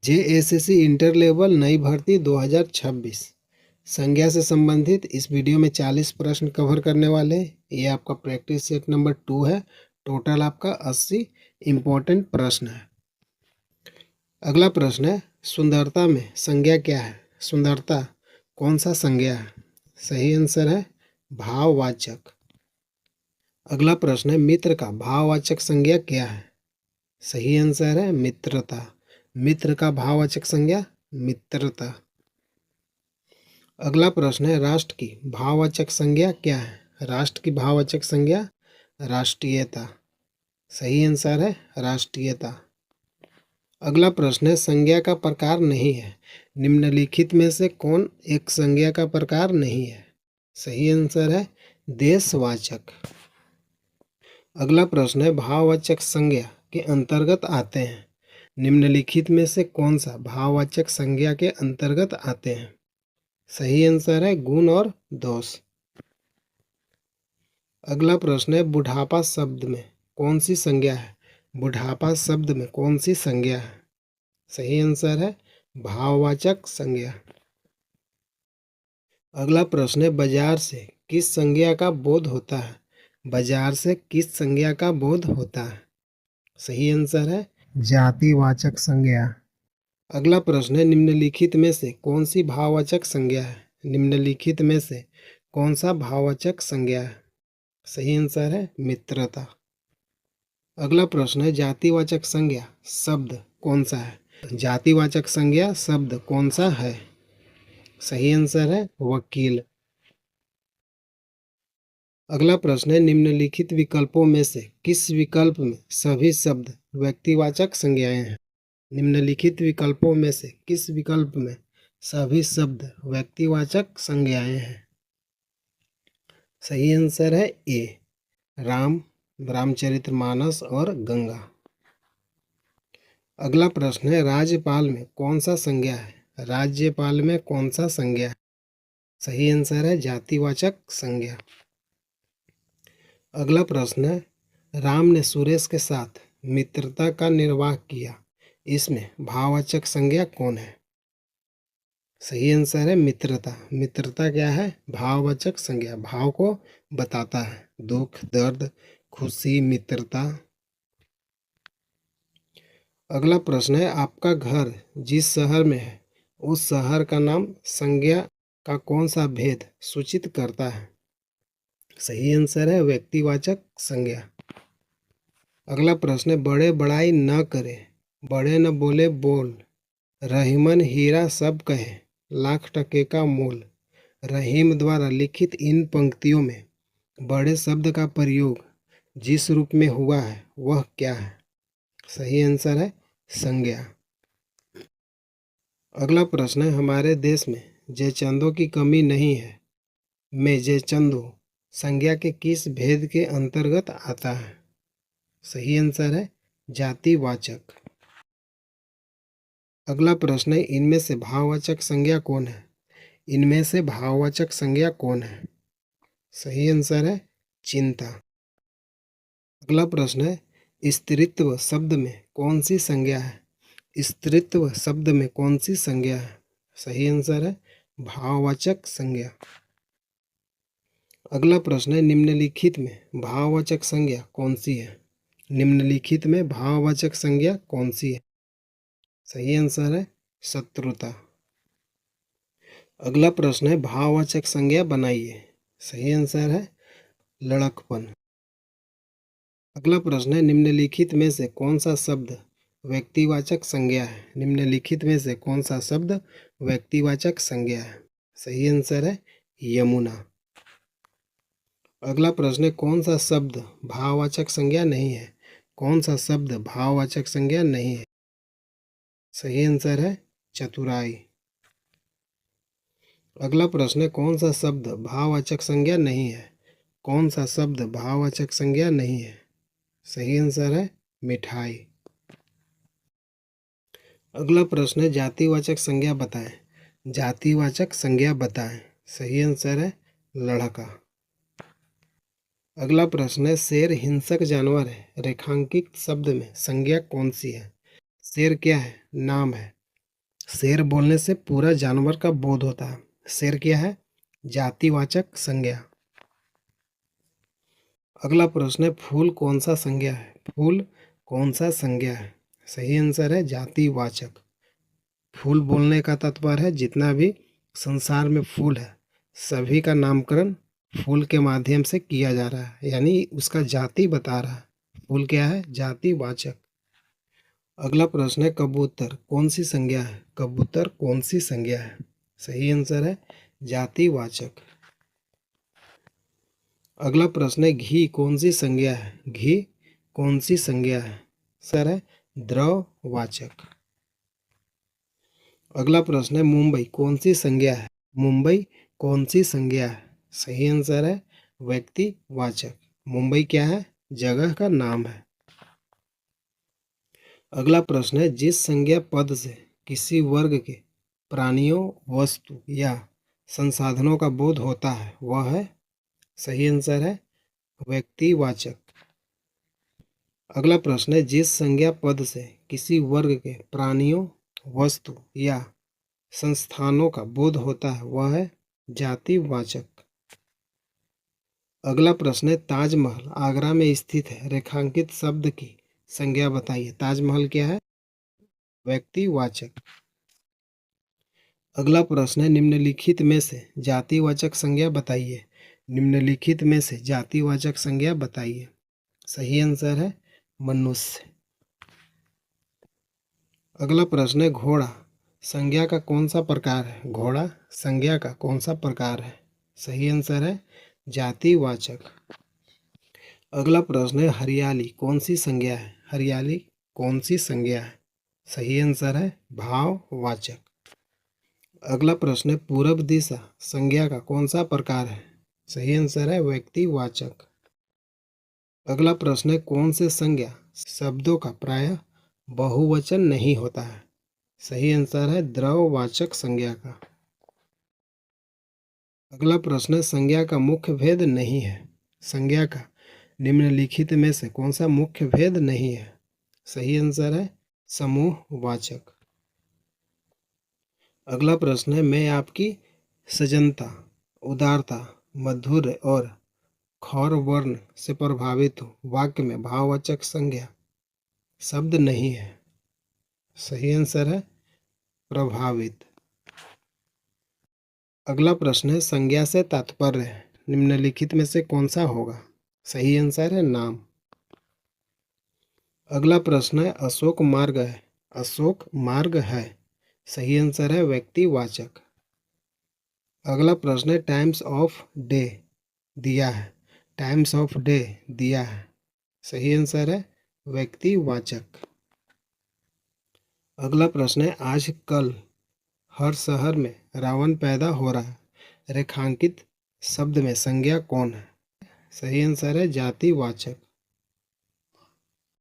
JSSC inter level नई भर्ती 2026 संज्ञा से संबंधित इस वीडियो में 40 प्रश्न कवर करने वाले हैं। ये आपका प्रैक्टिस सेट नंबर 2 है। टोटल आपका 80 इम्पोर्टेंट प्रश्न है। अगला प्रश्न है, सुंदरता में संज्ञा क्या है? सुंदरता कौन सा संज्ञा है? सही आंसर है भाववाचक। अगला प्रश्न है, मित्र का भाववाचक संज्ञा क्या है? सही आंसर है मित्रता। मित्र का भाववाचक संज्ञा मित्रता। अगला प्रश्न है, राष्ट्र की भाववाचक संज्ञा क्या है? राष्ट्र की भाववाचक संज्ञा राष्ट्रीयता। सही आंसर है राष्ट्रीयता। अगला प्रश्न है, संज्ञा का प्रकार नहीं है, निम्नलिखित में से कौन एक संज्ञा का प्रकार नहीं है? सही आंसर है देशवाचक। अगला प्रश्न है, भाववाचक संज्ञा के अंतर्गत आते हैं, निम्नलिखित में से कौन सा भाववाचक संज्ञा के अंतर्गत आते हैं? सही आंसर है गुण और दोष। अगला प्रश्न है, बुढ़ापा शब्द में कौन सी संज्ञा है? बुढ़ापा शब्द में कौन सी संज्ञा है? सही आंसर है भाववाचक संज्ञा। अगला प्रश्न है, बाजार से किस संज्ञा का बोध होता है? बाजार से किस संज्ञा का बोध होता है? सही आंसर है जातिवाचक संज्ञा। अगला प्रश्न है, निम्नलिखित में से कौन सी भाववाचक संज्ञा है? निम्नलिखित में से कौन सा भाववाचक संज्ञा है? सही आंसर है मित्रता। अगला प्रश्न है, जातिवाचक संज्ञा शब्द कौन सा है? जातिवाचक संज्ञा शब्द कौन सा है? सही आंसर है वकील। अगला प्रश्न है, निम्नलिखित विकल्पों में से किस विकल्प में सभी शब्द व्यक्तिवाचक संज्ञाएं हैं? निम्नलिखित विकल्पों में से किस विकल्प में सभी शब्द व्यक्तिवाचक संज्ञाएं हैं? सही आंसर है ए राम, रामचरितमानस और गंगा। अगला प्रश्न है, राज्यपाल में कौन सा संज्ञा है? राज्यपाल में कौन सा संज्ञा है? सही आंसर है जातिवाचक संज्ञा। अगला प्रश्न है, राम ने सुरेश के साथ मित्रता का निर्वाह किया, इसमें भाववाचक संज्ञा कौन है? सही आंसर है मित्रता। मित्रता क्या है? भाववाचक संज्ञा, भाव को बताता है, दुख, दर्द, खुशी, मित्रता। अगला प्रश्न है, आपका घर जिस शहर में है उस शहर का नाम संज्ञा का कौन सा भेद सूचित करता है? सही आंसर है व्यक्तिवाचक संज्ञा। अगला प्रश्न है, बड़े बड़ाई न करे, बड़े न बोले बोल, रहीमन हीरा सब कहे, लाख टके का मोल। रहीम द्वारा लिखित इन पंक्तियों में बड़े शब्द का प्रयोग जिस रूप में हुआ है वह क्या है? सही आंसर है संज्ञा। अगला प्रश्न है, हमारे देश में जयचंदों की कमी नहीं है में जयचंदो संज्ञा के किस भेद के अंतर्गत आता है? सही आंसर है जातिवाचक। अगला प्रश्न है, इनमें से भाववाचक संज्ञा कौन है? इनमें से भाववाचक संज्ञा कौन है? सही आंसर है चिंता। अगला प्रश्न है, स्त्रीत्व शब्द में कौन सी संज्ञा है? स्त्रीत्व शब्द में कौन सी संज्ञा है? सही आंसर है भाववाचक संज्ञा। अगला प्रश्न है, निम्नलिखित में भाववाचक संज्ञा कौन सी है? निम्नलिखित में भाववाचक संज्ञा कौन सी है? सही आंसर है शत्रुता। अगला प्रश्न है, भाववाचक संज्ञा बनाइए। सही आंसर है लड़कपन। अगला प्रश्न है, निम्नलिखित में से कौन सा शब्द व्यक्तिवाचक संज्ञा है? निम्नलिखित में से कौन सा शब्द व्यक्तिवाचक संज्ञा है? सही आंसर है यमुना। अगला प्रश्न है, कौन सा शब्द भाववाचक संज्ञा नहीं है? कौन सा शब्द भाववाचक संज्ञा नहीं है? सही आंसर है चतुराई। अगला प्रश्न है, कौन सा शब्द भाववाचक संज्ञा नहीं है? कौन सा शब्द भाववाचक संज्ञा नहीं है? सही आंसर है मिठाई। अगला प्रश्न है, जातिवाचक संज्ञा बताएं। जातिवाचक संज्ञा बताएं। सही आंसर है लड़का। अगला प्रश्न है, शेर हिंसक जानवर है, रेखांकित शब्द में संज्ञा कौन सी है? शेर क्या है? नाम है। शेर बोलने से पूरा जानवर का बोध होता है। शेर क्या है? जातिवाचक संज्ञा। अगला प्रश्न है, फूल कौन सा संज्ञा है? फूल कौन सा संज्ञा है? सही आंसर है जातिवाचक। फूल बोलने का तात्पर्य है जितना भी संसार में फूल है सभी का नामकरण फूल के माध्यम से किया जा रहा है, यानी उसका जाति बता रहा है। फूल क्या है? जातिवाचक। अगला प्रश्न है, कबूतर कौन सी संज्ञा है? कबूतर कौन सी संज्ञा है? सही आंसर है जातिवाचक। अगला प्रश्न है, घी कौन सी संज्ञा है? घी कौन सी संज्ञा है? सर है द्रववाचक। अगला प्रश्न है, मुंबई कौन सी संज्ञा है? मुंबई कौन सी संज्ञा है? सही आंसर है व्यक्तिवाचक। मुंबई क्या है? जगह का नाम है। अगला प्रश्न है, जिस संज्ञा पद से किसी वर्ग के प्राणियों, वस्तु या संसाधनों का बोध होता है वह है? सही आंसर है व्यक्तिवाचक। अगला प्रश्न है, जिस संज्ञा पद से किसी वर्ग के प्राणियों, वस्तु या संस्थानों का बोध होता है वह है जातिवाचक। अगला प्रश्न है, ताजमहल आगरा में स्थित है, रेखांकित शब्द की संज्ञा बताइए। ताजमहल क्या है? व्यक्तिवाचक। अगला प्रश्न है, निम्नलिखित में से जातिवाचक संज्ञा बताइए। निम्नलिखित में से जातिवाचक संज्ञा बताइए। सही आंसर है मनुष्य। अगला प्रश्न है, घोड़ा संज्ञा का कौन सा प्रकार है? घोड़ा संज्ञा का कौन सा प्रकार है? सही आंसर है जातिवाचक। अगला प्रश्न है, हरियाली कौन सी संज्ञा है? हरियाली कौन सी संज्ञा है? सही आंसर है भाववाचक। अगला प्रश्न है, पूरब दिशा संज्ञा का कौन सा प्रकार है? सही आंसर है व्यक्तिवाचक। अगला प्रश्न है, कौन से संज्ञा शब्दों का प्रायः बहुवचन नहीं होता है? सही आंसर है द्रववाचक संज्ञा का। अगला प्रश्न है, संज्ञा का मुख्य भेद नहीं है। संज्ञा का निम्नलिखित में से कौन सा मुख्य भेद नहीं है? सही आंसर है समूहवाचक। अगला प्रश्न है, मैं आपकी सजनता, उदारता, मधुर और खौर वर्ण से प्रभावित हूँ। वाक्य में भाववाचक संज्ञा शब्द नहीं है। सही आंसर है प्रभावित। अगला प्रश्न है, संज्ञा से तात्पर्य है निम्नलिखित में से कौन सा होगा? सही आंसर है नाम। अगला प्रश्न है, अशोक मार्ग है। अशोक मार्ग है। सही आंसर है व्यक्तिवाचक। अगला प्रश्न है, टाइम्स ऑफ डे दिया है। टाइम्स ऑफ डे दिया है। सही आंसर है व्यक्तिवाचक। अगला प्रश्न है, आज कल हर शहर में रावण पैदा हो रहा है। रेखांकित शब्द में संज्ञा कौन है? सही आंसर है जातिवाचक।